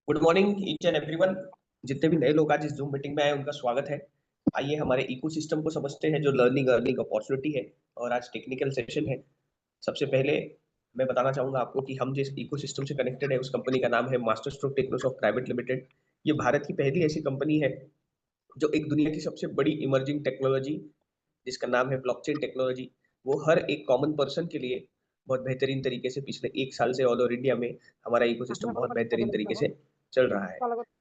Good morning each and everyone. जितने भी नए लोग आज इस जूम मीटिंग में आए उनका स्वागत है। आइए हमारे इकोसिस्टम को समझते हैं जो लर्निंग अर्निंग अपॉर्चुनिटी है। और आज टेक्निकल सेशन है। सबसे पहले मैं बताना चाहूंगा आपको कि हम जिस इकोसिस्टम से कनेक्टेड है उस कंपनी का नाम है मास्टर स्ट्रोक टेक्नोसॉफ्ट प्राइवेट लिमिटेड। ये भारत की पहली ऐसी कंपनी है जो एक दुनिया की सबसे बड़ी इमर्जिंग टेक्नोलॉजी जिसका नाम है ब्लॉकचेन टेक्नोलॉजी, वो हर एक कॉमन पर्सन के लिए बहुत बेहतरीन तरीके से पिछले एक साल से ऑल ओवर इंडिया में हमारा इकोसिस्टम बहुत बेहतरीन तरीके से चल रहा है।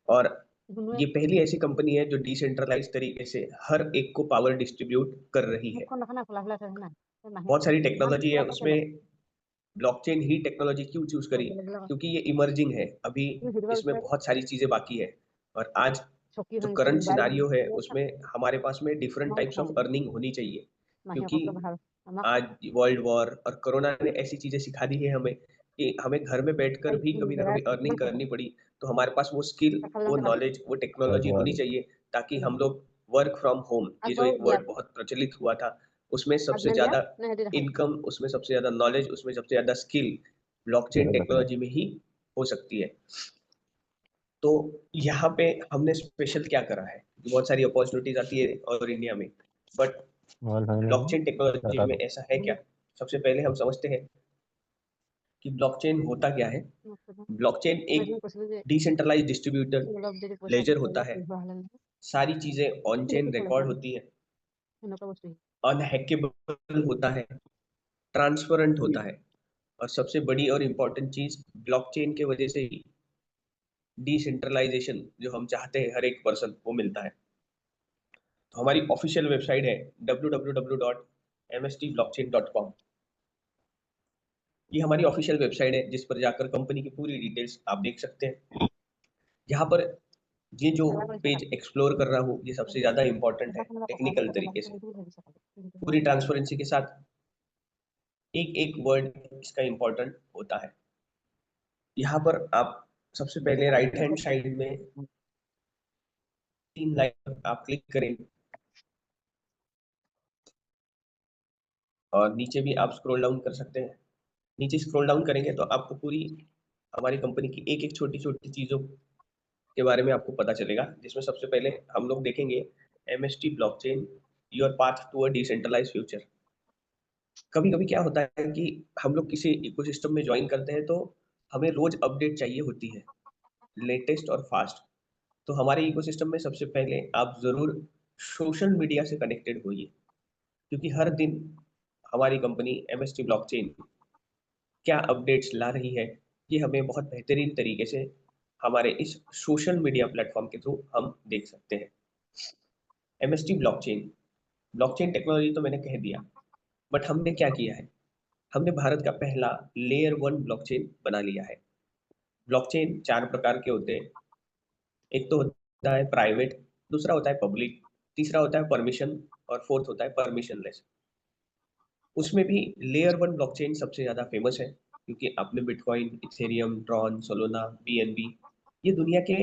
और ये पहली ऐसी कंपनी है जो डिसेंट्रलाइज तरीके से हर एक को पावर डिस्ट्रीब्यूट कर रही है। बहुत सारी टेक्नोलॉजी है उसमें, ब्लॉकचेन ही टेक्नोलॉजी क्यों चूज करी? क्योंकि ये इमर्जिंग है, अभी इसमें बहुत सारी चीजें बाकी है। और आज जो करंट सिनारियो है उसमें हमारे पास में डिफरेंट टाइप्स ऑफ अर्निंग होनी चाहिए, क्योंकि आज वर्ल्ड वॉर और कोरोना ने ऐसी चीजें सिखा दी है हमें कि हमें घर में बैठकर भी कभी ना कभी अर्निंग करनी पड़ी, तो हमारे पास वो स्किल, वो नॉलेज, वो टेक्नोलॉजी होनी चाहिए ताकि हम लोग वर्क फ्रॉम होम, ये जो एक वर्ड बहुत प्रचलित हुआ था, उसमें सबसे ज्यादा इनकम, उसमें सबसे ज्यादा नॉलेज, उसमें सबसे ज्यादा स्किल ब्लॉकचेन टेक्नोलॉजी में ही हो सकती है। तो यहाँ पे हमने स्पेशल क्या करा है? बहुत सारी अपॉर्चुनिटीज आती है और इंडिया में, बट ब्लॉकचेन टेक्नोलॉजी में ऐसा है क्या? सबसे पहले हम समझते हैं कि ब्लॉकचेन होता क्या है। ब्लॉकचेन एक डिसेंट्रलाइज्ड डिस्ट्रीब्यूटर लेजर होता है। सारी चीजें ऑन चेन रिकॉर्ड होती है, अनहैकेबल होता है, ट्रांसपेरेंट होता है, और सबसे बड़ी और इम्पोर्टेंट चीज, ब्लॉकचेन के वजह से ही डिसेंट्रलाइजेशन जो हम चाहते हैं हर एक पर्सन वो मिलता है। तो हमारी ऑफिशियल वेबसाइट है www.mstblockchain.com। ये हमारी ऑफिशियल वेबसाइट है जिस पर जाकर कंपनी की पूरी डिटेल्स आप देख सकते हैं। यहाँ पर ये जो पेज एक्सप्लोर कर रहा हूँ ये सबसे ज्यादा इंपॉर्टेंट है टेक्निकल तरीके से, पूरी ट्रांसपेरेंसी के साथ। एक एक वर्ड इसका इंपॉर्टेंट होता है। यहाँ पर आप सबसे पहले राइट हैंड साइड में 3 लाइन आप क्लिक करेंगे और नीचे भी आप स्क्रॉल डाउन कर सकते हैं। नीचे स्क्रॉल डाउन करेंगे तो आपको पूरी हमारी कंपनी की एक एक छोटी छोटी चीजों के बारे में आपको पता चलेगा, जिसमें सबसे पहले हम लोग देखेंगे MST blockchain, your path to a decentralized future. कभी कभी क्या होता है कि हम लोग किसी इकोसिस्टम में ज्वाइन करते हैं तो हमें रोज अपडेट चाहिए होती है, लेटेस्ट और फास्ट। तो हमारे इकोसिस्टम में सबसे पहले आप जरूर सोशल मीडिया से कनेक्टेड होइए, क्योंकि हर दिन हमारी कंपनी एमएसटी ब्लॉकचेन क्या अपडेट्स ला रही है ये हमें बहुत बेहतरीन तरीके से हमारे इस सोशल मीडिया प्लेटफॉर्म के थ्रू हम देख सकते हैं। एमएसटी ब्लॉकचेन, ब्लॉकचेन टेक्नोलॉजी तो मैंने कह दिया, बट हमने क्या किया है? हमने भारत का पहला लेयर 1 ब्लॉकचेन बना लिया है। ब्लॉकचेन 4 प्रकार के होते हैं। एक तो होता है प्राइवेट, दूसरा होता है पब्लिक, तीसरा होता है परमिशन, और फोर्थ होता है परमिशनलेस। उसमें भी लेयर 1 ब्लॉकचेन सबसे ज्यादा फेमस है, क्योंकि आपने bitcoin, Ethereum, Tron, Solana, BNB, ये दुनिया के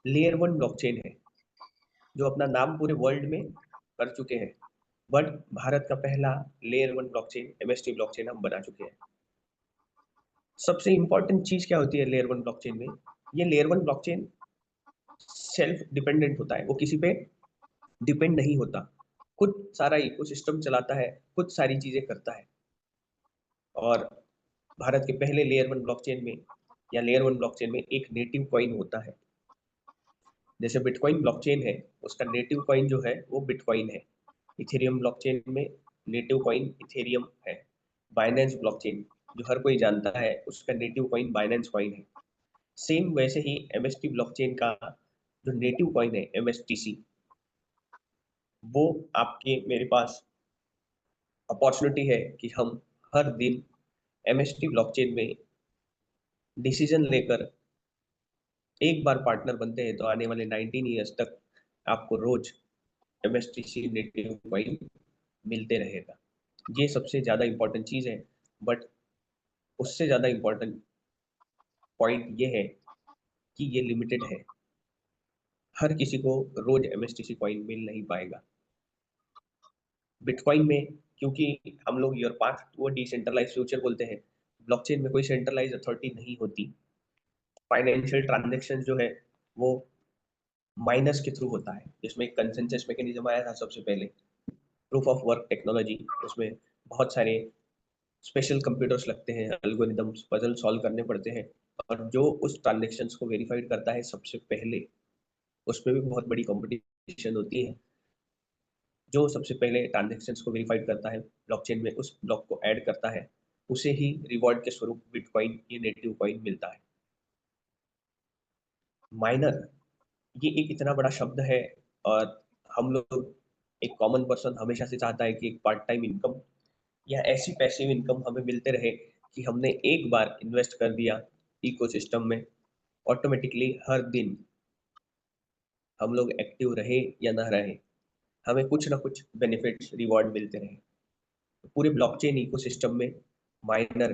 लेयर 1 ब्लॉकचेन है जो अपना नाम पूरे वर्ल्ड में कर चुके हैं। बट भारत का पहला लेयर 1 ब्लॉकचेन एमएसटी ब्लॉकचेन हम बना चुके हैं। सबसे इंपॉर्टेंट चीज क्या होती है लेयर 1 ब्लॉकचेन में? ये लेयर 1 ब्लॉकचेन सेल्फ डिपेंडेंट होता है, वो किसी पे डिपेंड नहीं होता, खुद सारा इकोसिस्टम चलाता है, खुद सारी चीजें करता है। और भारत के पहले लेयर 1 ब्लॉकचेन में या लेयर 1 ब्लॉकचेन में एक नेटिव कॉइन होता है। जैसे बिटकॉइन ब्लॉकचेन है, उसका नेटिव कॉइन जो है वो बिटकॉइन है। इथेरियम ब्लॉकचेन में नेटिव कॉइन इथेरियम है। बाइनेंस ब्लॉकचेन जो हर कोई जानता है, उसका नेटिव कॉइन बाइनेंस कॉइन है। सेम वैसे ही एमएसटी ब्लॉकचेन का जो नेटिव कॉइन है एमएसटीसी, वो आपके मेरे पास अपॉर्चुनिटी है कि हम हर दिन एमएसटी ब्लॉकचेन में डिसीजन लेकर एक बार पार्टनर बनते हैं तो आने वाले 19 ईयर्स तक आपको रोज एमएसटीसी नेटिव कॉइन मिलते रहेगा। ये सबसे ज्यादा इंपॉर्टेंट चीज है। बट उससे ज्यादा इंपॉर्टेंट पॉइंट ये है कि ये लिमिटेड है, हर किसी को रोज एमएसटीसी कॉइन मिल नहीं पाएगा। बिटकॉइन में, क्योंकि हम लोग your path to decentralize future बोलते हैं, ब्लॉकचेन में कोई सेंट्रलाइज अथॉरिटी नहीं होती। फाइनेंशियल ट्रांजेक्शन जो है वो माइनर्स के थ्रू होता है, जिसमें एक कंसेंसस मैकेनिज्म आया था सबसे पहले, प्रूफ ऑफ वर्क टेक्नोलॉजी। उसमें बहुत सारे स्पेशल कंप्यूटर्स लगते हैं, एल्गोरिदम्स, पजल सॉल्व करने पड़ते हैं, और जो उस ट्रांजेक्शन्स को वेरीफाइड करता है सबसे पहले, उसमें भी बहुत बड़ी कंपटीशन होती है। जो सबसे पहले ट्रांजेक्शन्स को वेरीफाइड करता है, ब्लॉकचेन में उस ब्लॉक को ऐड करता है, उसे ही रिवॉर्ड के स्वरूप बिटकॉइन या नेटिव कॉइन मिलता है। माइनर, ये एक इतना बड़ा शब्द है, और हम लोग, एक कॉमन पर्सन हमेशा से चाहता है कि एक पार्ट टाइम इनकम या ऐसी पैसिव इनकम हमें मिलते रहे कि हमने एक बार इन्वेस्ट कर दिया इकोसिस्टम में, ऑटोमेटिकली हर दिन हम लोग एक्टिव रहे या ना रहे, हमें कुछ ना कुछ बेनिफिट्स, रिवॉर्ड मिलते रहे। तो पूरे ब्लॉकचेन इकोसिस्टम में माइनर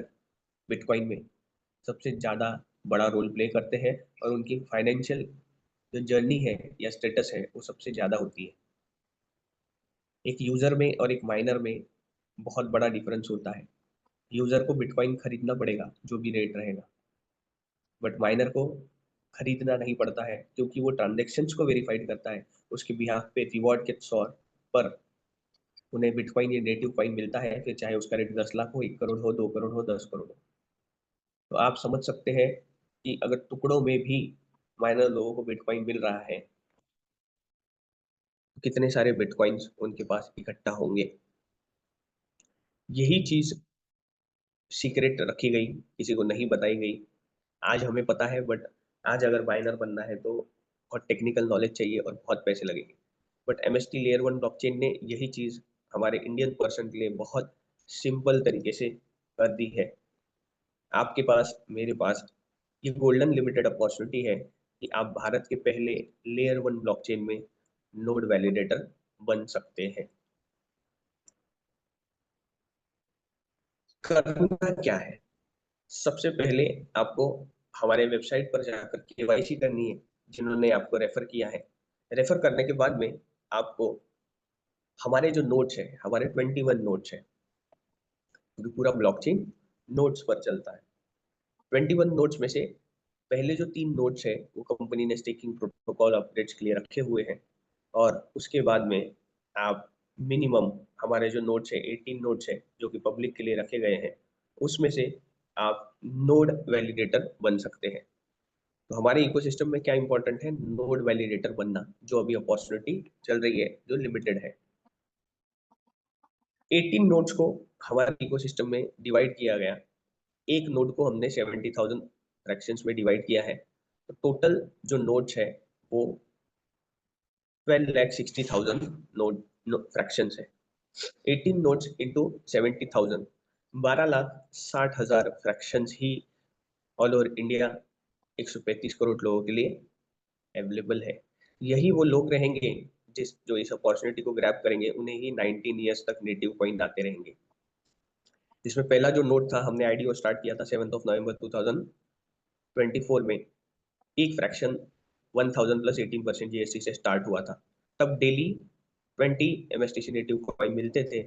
बिटकॉइन में सबसे ज़्यादा बड़ा रोल प्ले करते हैं, और उनकी फाइनेंशियल जो जर्नी है या स्टेटस है वो सबसे ज़्यादा होती है। एक यूज़र में और एक माइनर में बहुत बड़ा डिफरेंस होता है। यूज़र को बिटकॉइन खरीदना पड़ेगा जो भी रेट रहेगा, बट माइनर को खरीदना नहीं पड़ता है, क्योंकि वो ट्रांजेक्शन्स को वेरीफाइड करता है, उसके बिहाफ पे रिवॉर्ड के तौर पर उन्हें बिटकॉइन या नेटिव कॉइन मिलता है, फिर चाहे उसका रेट 10 लाख हो, 1 करोड़ हो, 2 करोड़ हो, 10 करोड़ हो। तो आप समझ सकते हैं कि अगर टुकड़ों में भी माइनर लोगों को बिटकॉइन मिल रहा है, तो कितने सारे बिटकॉइंस उनके पास इकट्ठा होंगे। यही चीज़ सीक्रेट रखी गई, किसी को नहीं बताई गई। आज हमें पता है, बट आज अगर माइनर बनना है तो बहुत टेक्निकल नॉलेज चाहिए और बहुत पैसे लगेंगे। बट एमएसटी लेयर 1 ब्लॉकचेन ने यही चीज़ हमारे इंडियन पर्सन के लिए बहुत सिंपल तरीके से कर दी है। आपके पास, मेरे पास ये गोल्डन लिमिटेड अपॉर्चुनिटी है कि आप भारत के पहले लेयर 1 ब्लॉकचेन में नोड वैलिडेटर बन सकते हैं। करना क्या है? सबसे पहले आपको हमारे वेबसाइट पर जाकर केवाईसी करनी है, जिन्होंने आपको रेफर किया है। रेफर करने के बाद में आपको हमारे जो नोड्स हैं, हमारे 21 नोड्स हैं, क्योंकि पूरा ब्लॉकचेन नोड्स पर चलता है। 21 नोड्स में से पहले जो 3 नोड्स हैं वो कंपनी ने स्टेकिंग प्रोटोकॉल अपडेट्स के लिए रखे हुए हैं, और उसके बाद में आप मिनिमम, हमारे जो नोड्स है 18 नोड्स है जो कि पब्लिक के लिए रखे गए हैं, उसमें से आप नोड वैलिडेटर बन सकते हैं। तो हमारे इकोसिस्टम में क्या इंपॉर्टेंट है? नोड वैलिडेटर बनना, जो अभी अपॉर्चुनिटी चल रही है, जो लिमिटेड है। 18 नोड्स को हमारे इकोसिस्टम में डिवाइड किया गया। एक नोड को हमने 70,000 फ्रैक्शंस में डिवाइड किया है। तो टोटल जो नोड्स है वो 12,60,000 नोड फ्रैक्शंस है। 18 नोड्स इंटू 70,000, 12,60,000 फ्रैक्शंस ही ऑल ओवर इंडिया 135 करोड़ लोगों के लिए अवेलेबल है। यही वो लोग रहेंगे जो इस अपॉर्चुनिटी को ग्रैब करेंगे, उन्हें ही 19 ईयर्स तक नेटिव कॉइन आते रहेंगे। जिसमें पहला जो नोट था, हमने आईडीओ स्टार्ट किया था 7 नवंबर 2024 में। एक फ्रैक्शन 1000 प्लस 18% जीएसटी से स्टार्ट हुआ था। तब डेली 20 एमएसटीसी नेटिव कॉइन मिलते थे,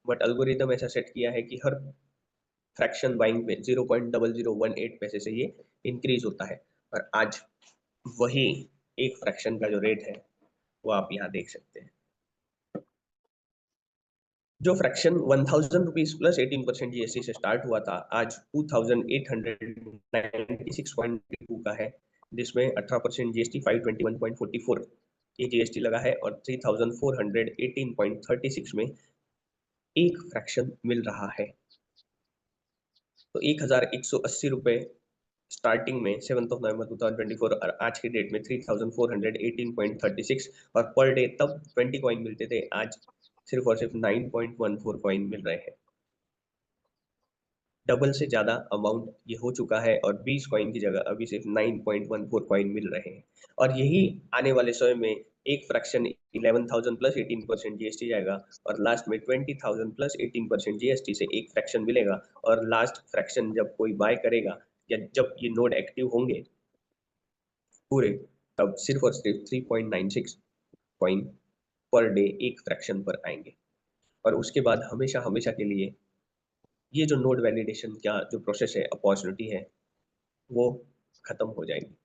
बट अल्गोरिदम ऐसा सेट किया है कि हर फ्रैक्शन बाइंग पे 0.0018 पैसे से ये इंक्रीज होता है। और आज वही एक फ्रैक्शन का जो रेट है वो आप यहाँ देख सकते हैं। जो फ्रैक्शन 1000 रुपीज प्लस 18% जीएसटी से स्टार्ट हुआ था, आज 2896.2 का है, जिसमें 18% जीएसटी 521.44 ये जीएसटी लगा है, और 3418.36 में एक फ्रैक्शन मिल रहा है। तो 1180 रुपये स्टार्टिंग में 7 नवंबर 2024 और आज की डेट में 3418.36, और पर डे तब 20 कॉइन मिलते थे, आज सिर्फ और सिर्फ 9.14 कॉइन मिल रहे हैं। डबल से ज़्यादा अमाउंट ये हो चुका है, और 20 कॉइन की जगह अभी सिर्फ 9.14 कॉइन मिल रहे हैं। और यही आने वाले समय में एक फ्रैक्शन 11,000 प्लस 18% जीएसटी जाएगा, और लास्ट में 20,000 प्लस 18% जीएसटी से एक फ्रैक्शन मिलेगा, और लास्ट फ्रैक्शन जब कोई बाय करेगा या जब ये नोड एक्टिव होंगे पूरे, तब सिर्फ और सिर्फ 3.96 कॉइन पर डे एक फ्रैक्शन पर आएंगे। और उसके बाद हमेशा हमेशा के लिए ये जो नोड वैलिडेशन का जो प्रोसेस है, अपॉर्चुनिटी है, वो खत्म हो जाएंगे।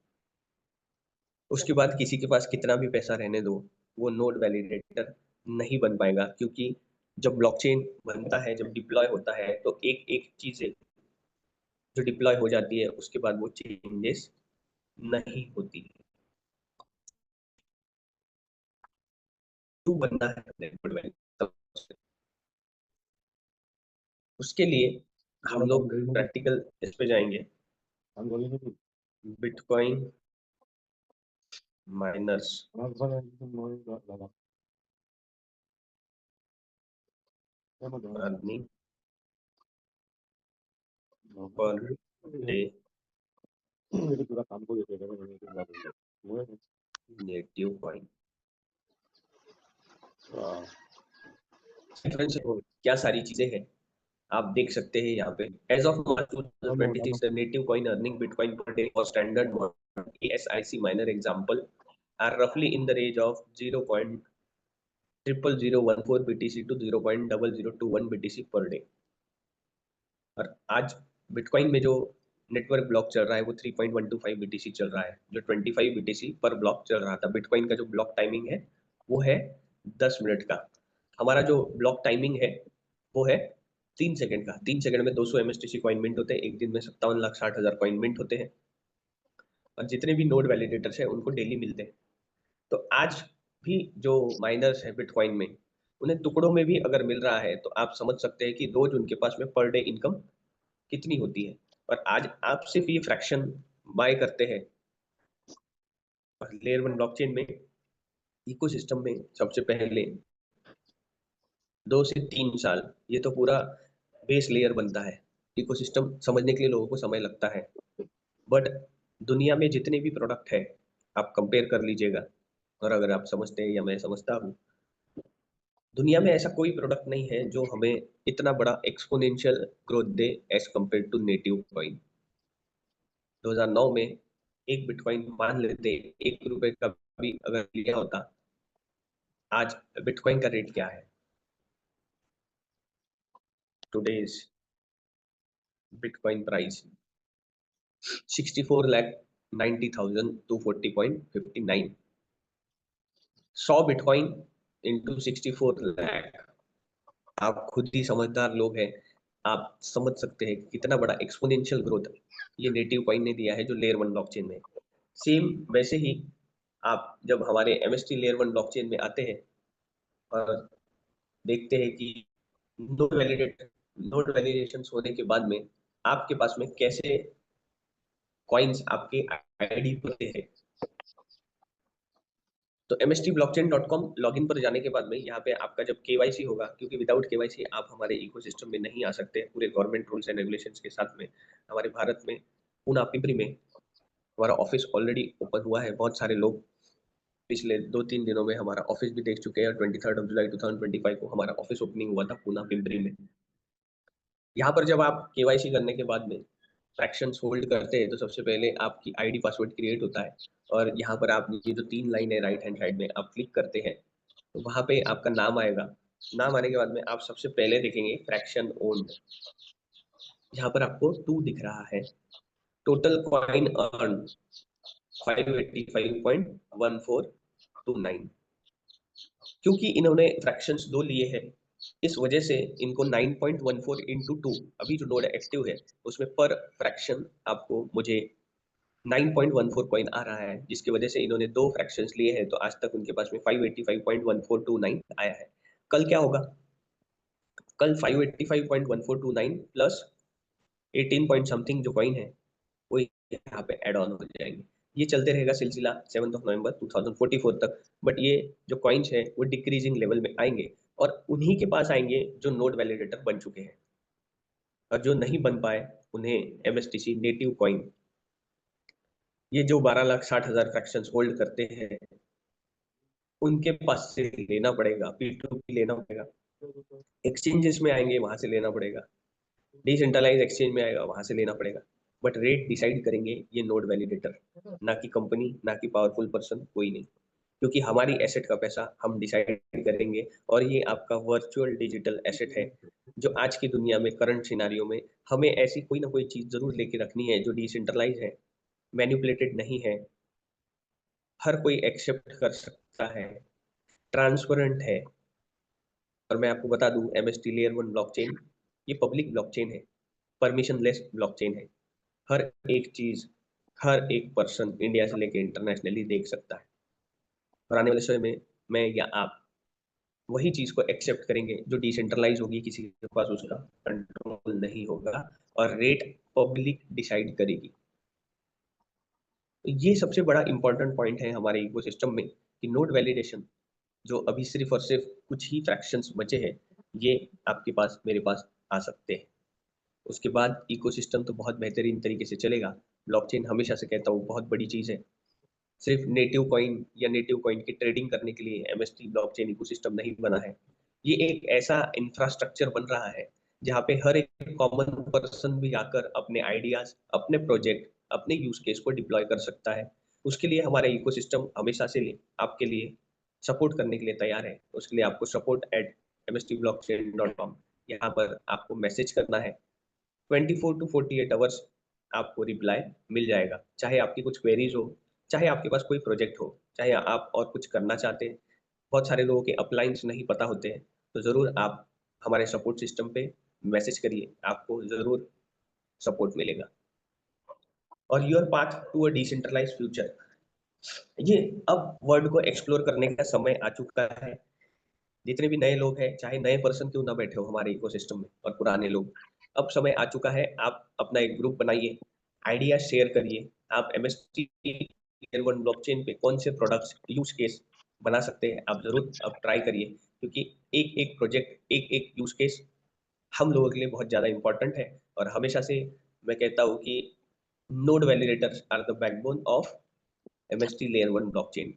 उसके बाद किसी के पास कितना भी पैसा रहने दो, वो नोड वैलिडेटर नहीं बन पाएगा, क्योंकि जब ब्लॉकचेन बनता है, जब डिप्लॉय होता है, तो एक एक चीजें जो डिप्लॉय हो जाती है उसके बाद वो चेंजेस नहीं होती। टू बनना है नोड वैलिडेटर, उसके लिए हम लोग प्रैक्टिकल इस पे जाएंगे, bitcoin miners earning per day native coin. क्या सारी चीजें हैं आप देख सकते हैं यहाँ पे। As of March 2026 native coin earning bitcoin per day और standard ESIC miner example are रफली in the range of 0.00014 BTC to 0.0021 BTC per day. और आज बिटकॉइन में जो नेटवर्क ब्लॉक चल रहा है वो 3.125 BTC चल रहा है, जो 25 BTC पर ब्लॉक चल रहा था। बिटकॉइन का जो ब्लॉक टाइमिंग है वो है 10 मिनट का। हमारा जो ब्लॉक टाइमिंग है वो है 3 सेकंड का। 3 सेकंड में 200 MSTC कॉइन मिंट होते हैं, एक दिन में 57,60,000 कॉइन मिंट होते हैं, और जितने भी नोड वैलिडेटर्स हैं उनको डेली मिलते हैं। तो आज भी जो माइनर्स है बिटकॉइन में, उन्हें टुकड़ों में भी अगर मिल रहा है तो आप समझ सकते हैं कि रोज उनके पास में पर डे इनकम कितनी होती है। और आज आप सिर्फ ये फ्रैक्शन बाय करते हैं। और लेयर 1 ब्लॉकचेन में इकोसिस्टम में सबसे पहले 2 से 3 साल ये तो पूरा बेस लेयर बनता है। इकोसिस्टम समझने के लिए लोगों को समय लगता है, बट दुनिया में जितने भी प्रोडक्ट है आप कंपेयर कर लीजिएगा, और अगर आप समझते हैं या मैं समझता हूँ, दुनिया में ऐसा कोई प्रोडक्ट नहीं है जो हमें इतना बड़ा एक्सपोनेंशियल ग्रोथ दे as compare to native coin. 2009 में एक बिटकॉइन मान लेते 1 रुपए का भी अगर लिया होता, आज बिटकॉइन का रेट क्या है? Today's bitcoin price 64,90,240.59। 100 bitcoin into 64 lakh, आप खुद ही समझदार लोग हैं, आप समझ सकते हैं कि कितना बड़ा एक्सपोनेंशियल ग्रोथ ये नेटिव कॉइन ने दिया है जो लेयर 1 ब्लॉकचेन में। सेम वैसे ही आप जब हमारे MST लेयर 1 ब्लॉकचेन में आते हैं और देखते हैं कि नोड वैलिडेशन होने के बाद में आपके पास में कैसे कॉइन्स आपके आईडी पर है। तो mstblockchain.com लॉगिन पर जाने के बाद में यहाँ पे आपका जब KYC होगा, क्योंकि विदाउट KYC आप हमारे इकोसिस्टम में नहीं आ सकते पूरे गवर्नमेंट रूल्स एंड रेगुलेशंस के साथ में। हमारे भारत में पूना पिंपरी में हमारा ऑफिस ऑलरेडी ओपन हुआ है। बहुत सारे लोग पिछले 2-3 दिनों में हमारा ऑफिस भी देख चुके हैं, और 23 जुलाई 2025 को हमारा ऑफिस ओपनिंग हुआ था पूना पिंपरी में। यहाँ पर जब आप KYC करने के बाद में फ्रैक्शंस होल्ड करते हैं तो सबसे पहले आपकी आईडी पासवर्ड क्रिएट होता है, और यहाँ पर आप ये जो 3 लाइन है राइट हैंड साइड में आप क्लिक करते हैं तो वहाँ पे आपका नाम आएगा। नाम आने के बाद में आप सबसे पहले देखेंगे फ्रैक्शन ओन्ड, यहाँ पर आपको 2 दिख रहा है। Total coin earn 585.1429। क्योंकि इन्होंने फ्रैक्शंस 2 लिए हैं, इस वजह से इनको 9.14 इंटू 2, अभी जो नोड एक्टिव है उसमें पर फ्रैक्शन आपको मुझे 9.14 कॉइन आ रहा है, जिसकी वजह से इन्होंने 2 फ्रैक्शंस लिए हैं, तो आज तक उनके पास में 585.1429 आया है। कल क्या होगा? कल 585.1429 प्लस 18 पॉइंट समथिंग जो कॉइन है वो यहाँ पे ऐड ऑन हो जाएंगे। ये चलते रहेगा सिलसिला 7 नवंबर 2044 तक। बट ये जो कॉइन्स है वो डिक्रीजिंग लेवल में आएंगे, और उन्हीं के पास आएंगे जो नोड वैलिडेटर बन चुके हैं, और जो नहीं बन पाए उन्हें MSTC नेटिव कॉइन, ये जो 12,60,000 फ्रैक्शंस होल्ड करते हैं उनके पास से लेना पड़ेगा, P2P लेना पड़ेगा, एक्सचेंजेस में आएंगे वहां से लेना पड़ेगा, डिसेंट्रलाइज एक्सचेंज में आएगा वहां से लेना पड़ेगा। बट रेट डिसाइड करेंगे ये नोड वैलिडेटर, ना कि कंपनी, ना कि पावरफुल पर्सन, कोई नहीं। क्योंकि हमारी एसेट का पैसा हम डिसाइड करेंगे, और ये आपका वर्चुअल डिजिटल एसेट है जो आज की दुनिया में करंट सिनारियो में हमें ऐसी कोई ना कोई चीज जरूर लेके रखनी है जो डिसेंट्रलाइज है, मैनिपुलेटेड नहीं है, हर कोई एक्सेप्ट कर सकता है, ट्रांसपेरेंट है। और मैं आपको बता दूं, एमएसटी लेयर 1 ब्लॉकचेन ये पब्लिक ब्लॉकचेन है, परमिशनलेस ब्लॉकचेन है। हर एक चीज, हर एक पर्सन इंडिया से लेके इंटरनेशनली देख सकता है। और आने वाले समय में मैं या आप वही चीज को एक्सेप्ट करेंगे जो डिसेंट्रलाइज होगी, किसी के पास उसका कंट्रोल नहीं होगा, और रेट पब्लिक डिसाइड करेगी। तो ये सबसे बड़ा इंपॉर्टेंट पॉइंट है हमारे इकोसिस्टम में कि नोड वैलिडेशन जो अभी सिर्फ और सिर्फ कुछ ही फ्रैक्शंस बचे हैं, ये आपके पास मेरे पास आ सकते हैं। उसके बाद इकोसिस्टम तो बहुत बेहतरीन तरीके से चलेगा। ब्लॉकचेन हमेशा से कहता हूँ बहुत बड़ी चीज़ है। सिर्फ नेटिव कॉइन या नेटिव कॉइन की ट्रेडिंग करने के लिए एमएसटी ब्लॉकचेन इकोसिस्टम नहीं बना है। ये एक ऐसा इंफ्रास्ट्रक्चर बन रहा है जहाँ पे हर एक कॉमन पर्सन भी आकर अपने आइडियाज, अपने प्रोजेक्ट, अपने यूज केस को डिप्लॉय कर सकता है। उसके लिए हमारा इकोसिस्टम हमेशा से आपके लिए सपोर्ट करने के लिए तैयार है। उसके लिए आपको support@mstblockchain.com यहाँ पर आपको मैसेज करना है। 24 to 48 आवर्स आपको रिप्लाई मिल जाएगा। चाहे आपकी कुछ क्वेरीज हो, चाहे आपके पास कोई प्रोजेक्ट हो, चाहे आप और कुछ करना चाहते हैं। बहुत सारे लोगों के अपलाइंस नहीं पता होते हैं, तो ज़रूर आप हमारे सपोर्ट सिस्टम पे मैसेज करिए, आपको ज़रूर सपोर्ट मिलेगा। और your path to a decentralized future, ये अब वर्ल्ड को एक्सप्लोर करने का समय आ चुका है। जितने भी नए लोग हैं, चाहे नए पर्सन क्यों ना बैठे हो हमारे इकोसिस्टम में, और पुराने लोग, अब समय आ चुका है। आप अपना एक ग्रुप बनाइए, आइडिया शेयर करिए। आप एमएसटी लेयर 1 ब्लॉकचेन पे कौन से प्रोडक्ट्स, यूज केस बना सकते हैं, आप जरूर अब ट्राई करिए, क्योंकि एक एक प्रोजेक्ट, एक एक यूज केस हम लोगों के लिए बहुत ज़्यादा इंपॉर्टेंट है। और हमेशा से मैं कहता हूँ कि node validators are the backbone of MST layer 1 blockchain.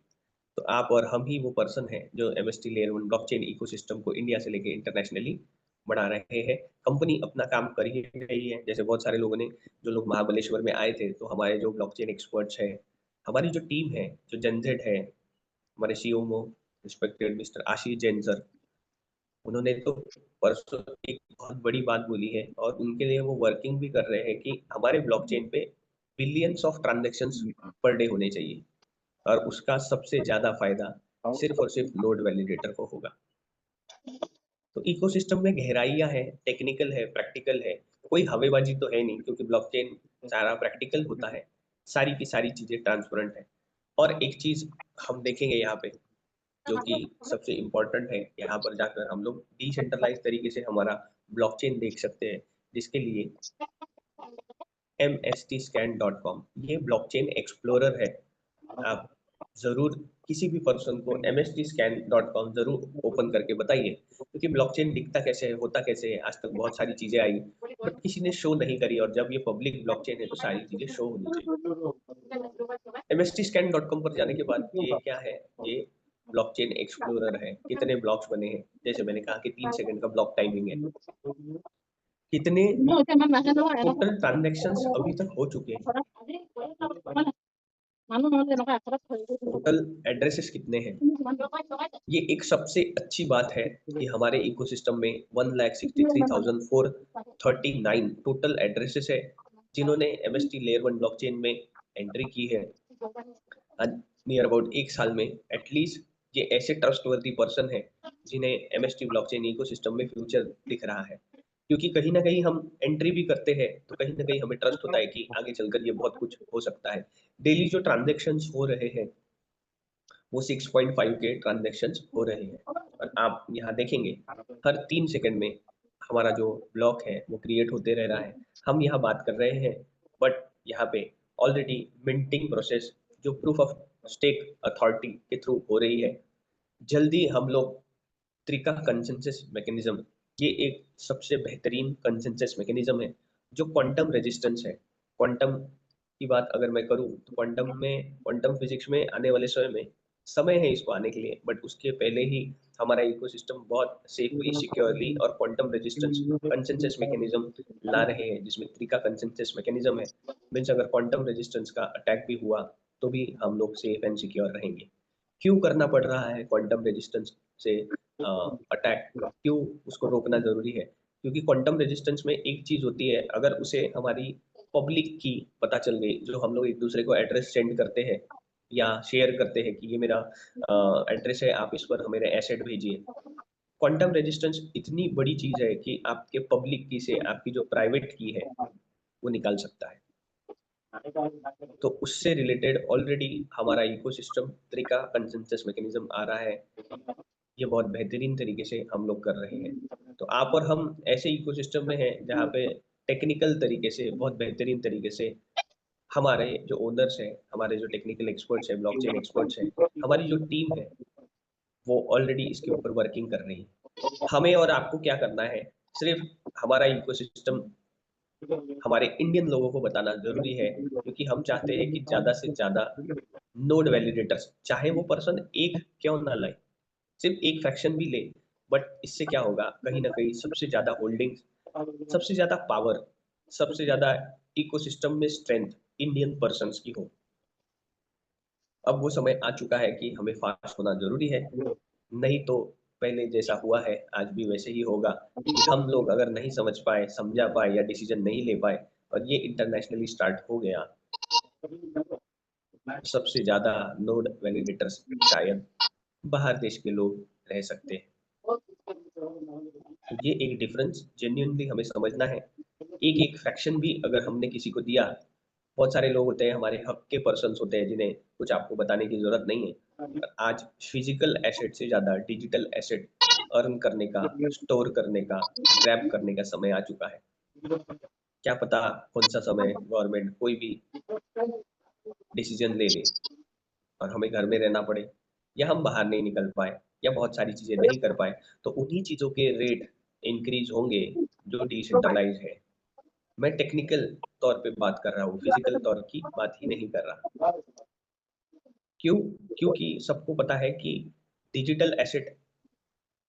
तो आप और हम ही वो पर्सन हैं जो एमएसटी लेयर 1 ब्लॉकचेन इकोसिस्टम को इंडिया से लेके इंटरनेशनली बढ़ा रहे हैं। कंपनी अपना काम कर ही रही है। जैसे बहुत सारे लोगों ने, जो लोग महाबलेश्वर में आए थे, तो हमारे जो ब्लॉकचेन एक्सपर्ट्स हैं, हमारी जो टीम है, जो जनजेड है, हमारे सीओमओ रिस्पेक्टेड मिस्टर आशीष जैन सर, उन्होंने तो परसों एक बहुत बड़ी बात बोली है, और उनके लिए वो वर्किंग भी कर रहे हैं कि हमारे ब्लॉकचेन पे billions of transactions per day होने चाहिए, और उसका सबसे ज्यादा फायदा सिर्फ और सिर्फ नोड वैलिडेटर को होगा। तो इकोसिस्टम में गहराइयां है, टेक्निकल है, प्रैक्टिकल है, कोई हवेबाजी तो है नहीं, क्योंकि ब्लॉकचेन सारा प्रैक्टिकल होता है, सारी की सारी चीजें ट्रांसपेरेंट है। और एक चीज हम देखेंगे यहाँ पे, जो कि सबसे इम्पोर्टेंट है, यहाँ पर जाकर हम लोग डिसेंट्रलाइज तरीके से हमारा ब्लॉकचेन देख सकते हैं, जिसके लिए mstscan.com ये ब्लॉकचेन एक्सप्लोरर है। आप जरूर किसी भी पर्सन को mstscan.com जरूर ओपन करके बताइए, क्योंकि ब्लॉकचेन दिखता कैसे है, होता कैसे है, आज तक बहुत सारी चीजें आई, बट किसी ने शो नहीं करी, और जब ये पब्लिक ब्लॉकचेन है तो सारी चीजें शो होनी चाहिए। mstscan.com पर जाने के बाद ये क्या है, ये ब्लॉकचेन एक्सप्लोरर है। कितने ब्लॉक्स बने हैं, जैसे मैंने कहा कि 3 सेकंड का ब्लॉक टाइमिंग है, कितने टोटल ट्रांजैक्शंस अभी तक हो चुके हैं, टोटल एड्रेसेस कितने हैं। ये एक सबसे अच्छी बात है कि हमारे इकोसिस्टम में 1,63,439 टोटल एड्रेसेस है, जिन्होंने एमएसटी लेयर 1 ब्लॉकचेन में एंट्री की है। नियर अबाउट एक साल में एटलीस्ट ये ऐसे ट्रस्टवर्दी पर्सन है जिन्हें एमएसटी ब्लॉकचेन इकोसिस्टम में फ्यूचर दिख रहा है। क्योंकि कहीं ना कहीं हम एंट्री भी करते हैं, तो कहीं ना कहीं हमें ट्रस्ट होता है कि आगे चलकर ये बहुत कुछ हो सकता है। डेली जो ट्रांजेक्शन्स हो रहे हैं, वो 6.5 के ट्रांजेक्शन्स हो रहे हैं, और आप यहाँ देखेंगे हर 3 सेकंड में हमारा जो ब्लॉक है वो क्रिएट होते रह रहा है। हम यहाँ बात कर रहे हैं, बट यहाँ पे ऑलरेडी मिंटिंग प्रोसेस जो प्रूफ ऑफ स्टेक अथॉरिटी के थ्रू हो रही है। जल्दी हम लोग त्रिका कंसेंसस मैकेनिज्म, ये एक सबसे बेहतरीन कंसेंसस मैकेनिज्म है जो क्वांटम रेजिस्टेंस है। क्वांटम की बात अगर मैं करूं, तो क्वांटम फिजिक्स में आने वाले समय है इसको आने के लिए, बट उसके पहले ही हमारा इकोसिस्टम बहुत सेफली, सिक्योरली और क्वांटम रेजिस्टेंस कंसेंसस मैकेनिज्म ला रहे हैं, जिसमें त्रिका कंसेंसस मैकेनिज्म है। मीन्स अगर क्वांटम रेजिस्टेंस का अटैक भी हुआ तो भी हम लोग सेफ एंड सिक्योर रहेंगे। क्यों करना पड़ रहा है क्वांटम रेजिस्टेंस से अटैक, क्यों उसको रोकना जरूरी है? क्योंकि क्वांटम रेजिस्टेंस में एक चीज होती है, अगर उसे हमारी पब्लिक की पता चल गई, जो हम लोग एक दूसरे को एड्रेस सेंड करते हैं या शेयर करते हैं कि ये मेरा एड्रेस है, आप इस पर मेरे एसेट भेजिए। क्वांटम रेजिस्टेंस इतनी बड़ी चीज है कि आपके पब्लिक की से आपकी जो प्राइवेट की है वो निकाल सकता है। तो उससे रिलेटेड ऑलरेडी हमारा इकोसिस्टम तरीका कंसेंसस मैकेनिज्म आ रहा है, ये बहुत बेहतरीन तरीके से हम लोग कर रहे हैं। तो आप और हम ऐसे इकोसिस्टम में हैं जहाँ पे टेक्निकल तरीके से बहुत बेहतरीन तरीके से हमारे जो ओनर्स हैं, हमारे जो टेक्निकल एक्सपर्ट्स हैं, ब्लॉकचेन एक्सपर्ट्स हैं, हमारी जो टीम है वो ऑलरेडी इसके ऊपर वर्किंग कर रही है। हमें और आपको क्या करना है, सिर्फ हमारा इकोसिस्टम हमारे इंडियन लोगों को बताना जरूरी है, क्योंकि हम चाहते हैं कि ज्यादा से ज्यादा नोड वैलिडेटर्स, चाहे वो पर्सन एक क्यों ना लाए, सिर्फ एक फ्रैक्शन भी ले, बट इससे क्या होगा, कहीं ना कहीं सबसे ज्यादा होल्डिंग, सबसे ज्यादा पावर, सबसे ज्यादा इकोसिस्टम में स्ट्रेंथ इंडियन पर्सन्स की हो। अब वो समय आ चुका है कि हमें फास्ट होना जरूरी है, नहीं तो पहले जैसा हुआ है आज भी वैसे ही होगा कि हम लोग अगर नहीं समझ पाए, समझा पाए या डिसीजन नहीं ले पाए और ये इंटरनेशनली स्टार्ट हो गया, सबसे ज्यादा नोड वैलिडेटर्स शायद बाहर देश के लोग रह सकते हैं। तो ये एक डिफरेंस जेन्युइनली हमें समझना है। एक एक फ्रैक्शन भी अगर हमने किसी को दिया, बहुत सारे लोग होते हैं हमारे हक के पर्सन्स होते हैं जिन्हें कुछ आपको बताने की जरूरत नहीं है। आज फिजिकल एसेट से ज्यादा डिजिटल एसेट अर्न करने का, स्टोर करने का, ग्रैब करने का समय आ चुका है। क्या पता कौन सा समय गवर्नमेंट कोई भी डिसीजन ले ले और हमें घर में रहना पड़े, या हम बाहर नहीं निकल पाए, या बहुत सारी चीजें नहीं कर पाए, तो उन्हीं चीजों के रेट इंक्रीज होंगे जो डिसेंट्रलाइज है। मैं टेक्निकल तौर पे बात कर रहा हूँ, फिजिकल तौर की बात ही नहीं कर रहा। क्यों? क्योंकि सबको पता है कि digital asset,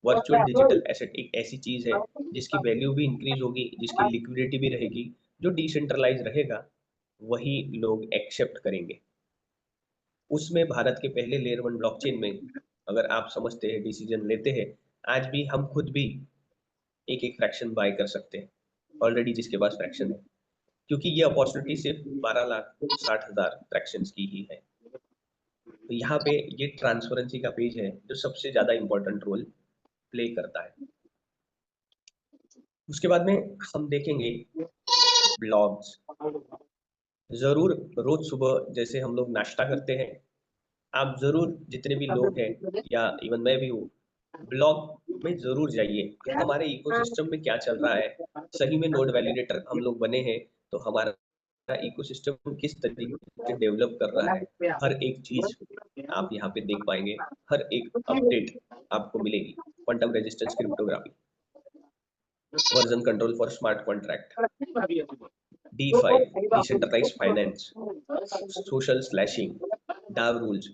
virtual digital asset एक ऐसी चीज है जिसकी वैल्यू भी इंक्रीज होगी, जिसकी लिक्विडिटी भी रहेगी। जो डिसेंट्रलाइज रहेगा वही लोग एक्सेप्ट करेंगे। उसमें भारत के पहले लेयर 1 ब्लॉकचेन में अगर आप समझते हैं, डिसीजन लेते हैं, आज भी हम खुद भी एक एक फ्रैक्शन बाय कर सकते हैं ऑलरेडी जिसके पास फ्रैक्शन है, क्योंकि ये अपॉर्चुनिटी सिर्फ 12,60,000 फ्रैक्शंस की ही है। तो यहाँ पे ये ट्रांसपेरेंसी का पेज है जो सबसे ज्यादा इंपॉर्टेंट रोल प्ले करता है। उसके बाद में हम देखेंगे ब्लॉग्स। जरूर रोज सुबह जैसे हम लोग नाश्ता करते हैं, आप जरूर जितने भी लोग हैं या इवन मैं भी हूँ, ब्लॉग में जरूर जाइए कि हमारे इकोसिस्टम में क्या चल रहा है। सही में नोड वैलिडेटर हम लोग बने हैं तो हमारा इकोसिस्टम किस तरीके से डेवलप कर रहा है, हर एक चीज आप यहाँ पे देख पाएंगे, हर एक अपडेट आपको मिलेगी। Quantum resistance cryptography, version control for smart contract, DeFi, decentralized finance, social slashing, DAO rules.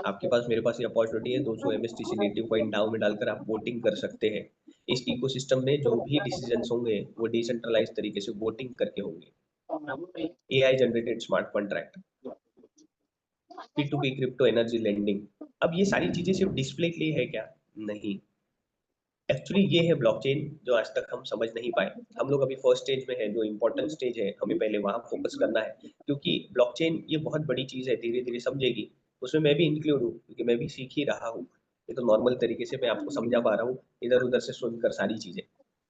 आपके पास, मेरे पास ये अपॉर्चुनिटी है, 200 MSTC नेटिव कॉइन डाउ में डालकर आप वोटिंग कर सकते हैं। इस इकोसिस्टम में जो भी डिसीजंस होंगे वो डिसेंट्रलाइज तरीके से वोटिंग करके होंगे। AI generated smart contract, P2P crypto energy lending. अब ये सारी चीजें सिर्फ डिस्प्ले के लिए है क्या? नहीं, एक्चुअली ये है ब्लॉकचेन जो आज तक हम समझ नहीं पाए। हम लोग अभी फर्स्ट स्टेज में है, जो इम्पोर्टेंट स्टेज है हमें पहले वहां फोकस करना है, क्योंकि ब्लॉकचेन ये बहुत बड़ी चीज है, धीरे धीरे समझेगी। उसमें मैं भी इंक्लूड हूँ क्योंकि मैं भी सीख ही रहा हूँ। ये तो नॉर्मल तरीके से मैं आपको समझा पा रहा हूँ इधर उधर से सुनकर सारी चीजें,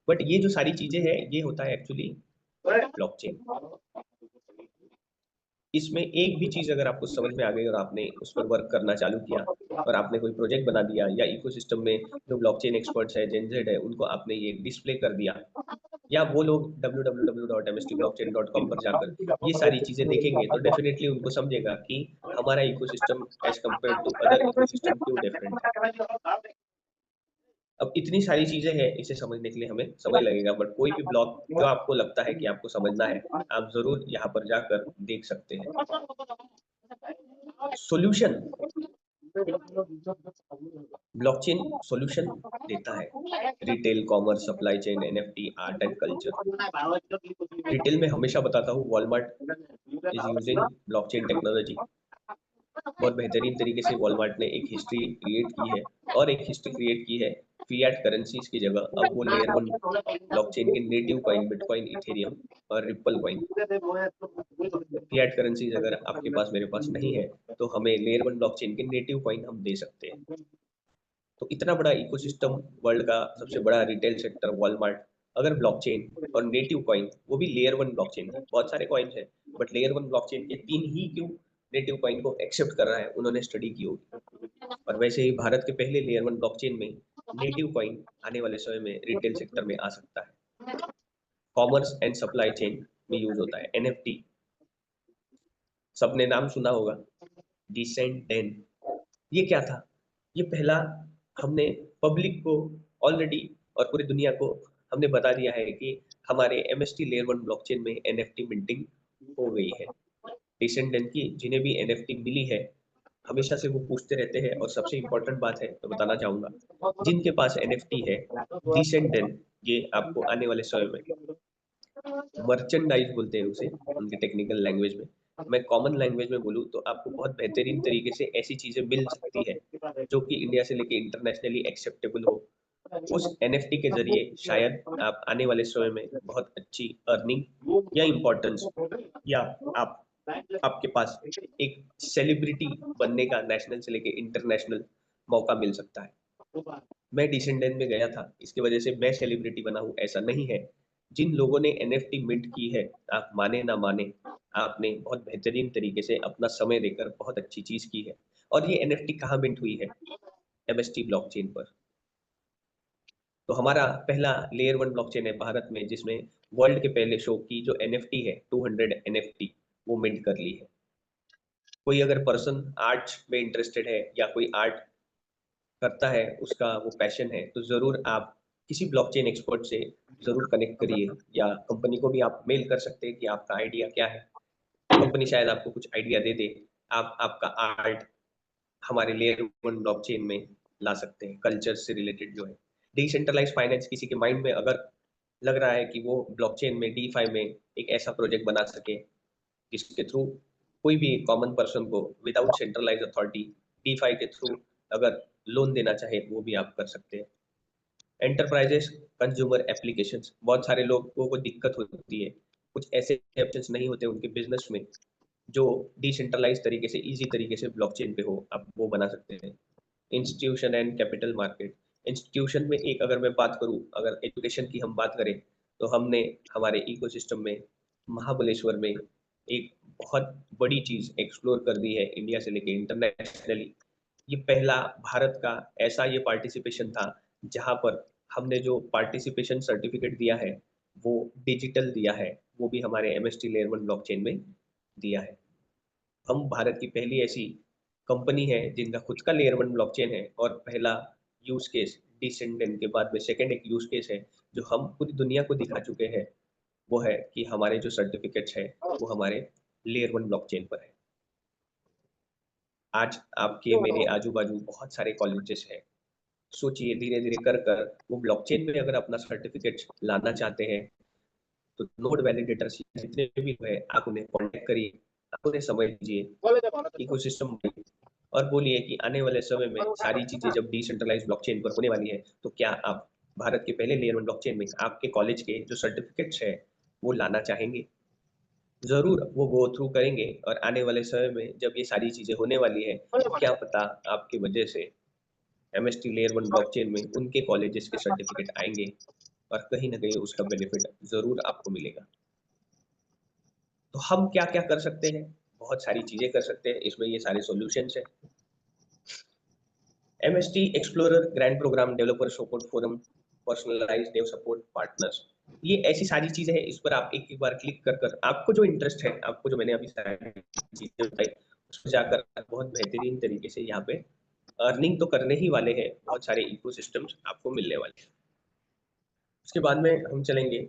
बट ये जो सारी चीजें हैं ये होता है एक्चुअली ब्लॉकचेन। इसमें एक भी चीज अगर आपको समझ में आ गई और आपने उस पर वर्क करना चालू किया और आपने कोई प्रोजेक्ट बना दिया, या इकोसिस्टम में जो ब्लॉकचेन एक्सपर्ट्स है, जेनजेड है, उनको आपने ये डिस्प्ले कर दिया, या वो लोग www.mstblockchain.com पर जाकर ये सारी चीजें देखेंगे, तो डेफिनेटली उनको समझेगा कि हमारा ecosystem as compare to other ecosystem क्यों डिफरेंट है। अब इतनी सारी चीजें हैं, इसे समझने के लिए हमें समय लगेगा, बट कोई भी ब्लॉक जो आपको लगता है कि आपको समझना है, आप जरूर यहाँ पर जाकर देख सकते हैं। सॉल्यूशन, ब्लॉकचेन सॉल्यूशन देता है। Retail, commerce, supply chain, NFT, art and culture. Retail में हमेशा बताता हूँ, Walmart is using blockchain technology. बहुत बेहतरीन तरीके से वॉलमार्ट ने एक हिस्ट्री क्रिएट की है, और एक हिस्ट्री क्रिएट की है फिएट करेंसीज की जगह। अब वो लेयर 1 ब्लॉकचेन के नेटिव कॉइन बिटकॉइन, इथेरियम और रिपल कॉइन, फिएट करेंसीज अगर आपके पास मेरे पास नहीं है तो हमें लेयर 1 ब्लॉकचेन के नेटिव कॉइन हम दे सकते हैं। तो इतना बड़ा इकोसिस्टम, वर्ल्ड का सबसे बड़ा रिटेल सेक्टर वॉलमार्ट, अगर ब्लॉकचेन और नेटिव कॉइन, वो भी लेयर 1 ब्लॉकचेन की, बहुत सारे कॉइन है बट लेयर 1 ब्लॉकचेन के 3 ही क्यों नेटिव कॉइन को एक्सेप्ट कर रहा है, उन्होंने स्टडी की होगी। और वैसे ही भारत के पहले लेयर 1 ब्लॉकचेन में नेटिव कॉइन आने वाले समय में रिटेल सेक्टर में आ सकता है। कॉमर्स एंड सप्लाई चेन में यूज होता है एनएफटी, सबने नाम सुना होगा, डिसेंडेंट। ये क्या था? ये पहला, हमने पब्लिक को ऑलरेडी और पूरी दुनिया को हमने बता दिया है कि हमारे एमएसटी लेयर 1 ब्लॉकचेन में एनएफटी मिंटिंग हो गई है। डिसेंडेंट की जिन्हें भी एनएफटी मिली है, हमेशा से वो पूछते रहते हैं, और सबसे इम्पोर्टेंट बात है तो बताना चाहूंगा, जिनके पास एनएफटी है डिसेंडेंट, ये आपको आने वाले समय में मर्चेंडाइज बोलते हैं उसे उनके टेक्निकल लैंग्वेज में। मैं कॉमन लैंग्वेज में बोलूँ तो आपको बहुत बेहतरीन तरीके से ऐसी चीजें मिल सकती है जो कि इंडिया से लेके इंटरनेशनली एक्सेप्टेबल हो। उस एनएफटी के जरिए शायद आप आने वाले समय में बहुत अच्छी अर्निंग या इम्पोर्टेंस, या आप आपके पास एक सेलिब्रिटी बनने का नेशनल से लेके इंटरनेशनल मौका मिल सकता है। मैं डिसेंडेंट में गया था, इसकी वजह से मैं सेलिब्रिटी बना हूँ ऐसा नहीं है। जिन लोगों ने एनएफटी मिंट की है, आप माने ना माने, आपने बहुत बेहतरीन तरीके से अपना समय देकर बहुत अच्छी चीज की है। और ये एनएफटी कहाँ मिंट हुई है? एमएसटी ब्लॉकचेन पर। तो हमारा पहला लेयर 1 ब्लॉकचेन है भारत में, जिसमें वर्ल्ड के पहले शो की जो एनएफटी है 200 एनएफटी, वो मिंट कर ली है। कोई अगर पर्सन आर्ट में इंटरेस्टेड है या कोई आर्ट करता है, उसका वो पैशन है, तो ज़रूर आप किसी ब्लॉकचेन एक्सपर्ट से ज़रूर कनेक्ट करिए, या कंपनी को भी आप मेल कर सकते हैं कि आपका आइडिया क्या है। कंपनी शायद आपको कुछ आइडिया दे दे, आप आपका आर्ट हमारे लेयर 1 ब्लॉकचेन में ला सकते हैं, कल्चर से रिलेटेड जो है। डिसेंट्रलाइज्ड फाइनेंस किसी के माइंड में अगर लग रहा है कि वो ब्लॉकचेन में, डीफाई में एक ऐसा प्रोजेक्ट बना सके जिसके थ्रू कोई भी कॉमन पर्सन को विदाउट सेंट्रलाइज अथॉरिटी डीफाई के थ्रू अगर लोन देना चाहे, वो भी आप कर सकते हैं। एंटरप्राइजेस कंज्यूमर एप्लीकेशंस, बहुत सारे लोगों को दिक्कत होती है, कुछ ऐसे ऑप्शंस नहीं होते उनके बिजनेस में जो डिसेंट्रलाइज तरीके से, इजी तरीके से ब्लॉकचेन पे हो, आप वो बना सकते हैं। Institution and capital market, institution में एक अगर मैं बात करूं, अगर एजुकेशन की हम बात करें, तो हमने हमारे इकोसिस्टम में महाबलेश्वर में एक बहुत बड़ी चीज एक्सप्लोर कर दी है, इंडिया से लेके इंटरनेशनली। ये पहला भारत का ऐसा ये पार्टिसिपेशन था जहां पर हमने जो पार्टिसिपेशन सर्टिफिकेट दिया है वो डिजिटल दिया है, वो भी हमारे एमएसटी लेयर 1 ब्लॉकचेन में दिया है। हम भारत की पहली ऐसी कंपनी है जिनका खुद का लेयर 1 ब्लॉकचेन है, और पहला यूज केस डिसेंडेंट के बाद में सेकंड एक यूज केस है जो हम पूरी दुनिया को दिखा चुके हैं, वो है कि हमारे जो सर्टिफिकेट्स है वो हमारे लेयर 1 ब्लॉकचेन पर है। आज आपके मेरे आजू बाजू बहुत सारे कॉलेजेस हैं, सोचिए धीरे धीरे कर कर वो ब्लॉकचेन में अगर अपना सर्टिफिकेट लाना चाहते हैं, तो नोड वैलिडेटर्स जितने भी है, आप उन्हें कॉन्टेक्ट करिए, आप उन्हें समझिए इकोसिस्टम, और बोलिए कि आने वाले समय में सारी चीजें जब डिसेंट्रलाइज ब्लॉकचेन पर होने वाली है, तो क्या आप भारत के पहले लेयर 1 ब्लॉकचेन में आपके कॉलेज के जो सर्टिफिकेट्स है वो लाना चाहेंगे? जरूर वो गो थ्रू करेंगे, और आने वाले समय में जब ये सारी चीजें होने वाली है, तो क्या पता आपकी वजह से एमएसटी लेयर 1 ब्लॉकचेन में उनके कॉलेजेस के सर्टिफिकेट आएंगे, और कहीं ना कहीं उसका बेनिफिट जरूर आपको मिलेगा। तो हम क्या क्या कर सकते हैं? बहुत सारी चीजें कर सकते हैं, इसमें ये सारे सॉल्यूशंस है। MST explorer, grant program, developer support forum, personalized dev support partners, ये ऐसी सारी चीजें हैं, इस पर आप एक एक बार क्लिक कर कर आपको जो इंटरेस्ट है, आपको जो मैंने अभी सारी चीजें बताई, उसमें जाकर बहुत बेहतरीन तरीके से यहाँ पे अर्निंग तो करने ही वाले हैं, बहुत सारे इकोसिस्टम्स आपको मिलने वाले हैं। उसके बाद में हम चलेंगे,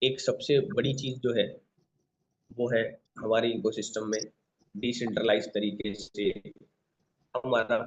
एक सबसे बड़ी चीज जो है वो है हमारे इकोसिस्टम में डिसेंट्रलाइज तरीके से हमारा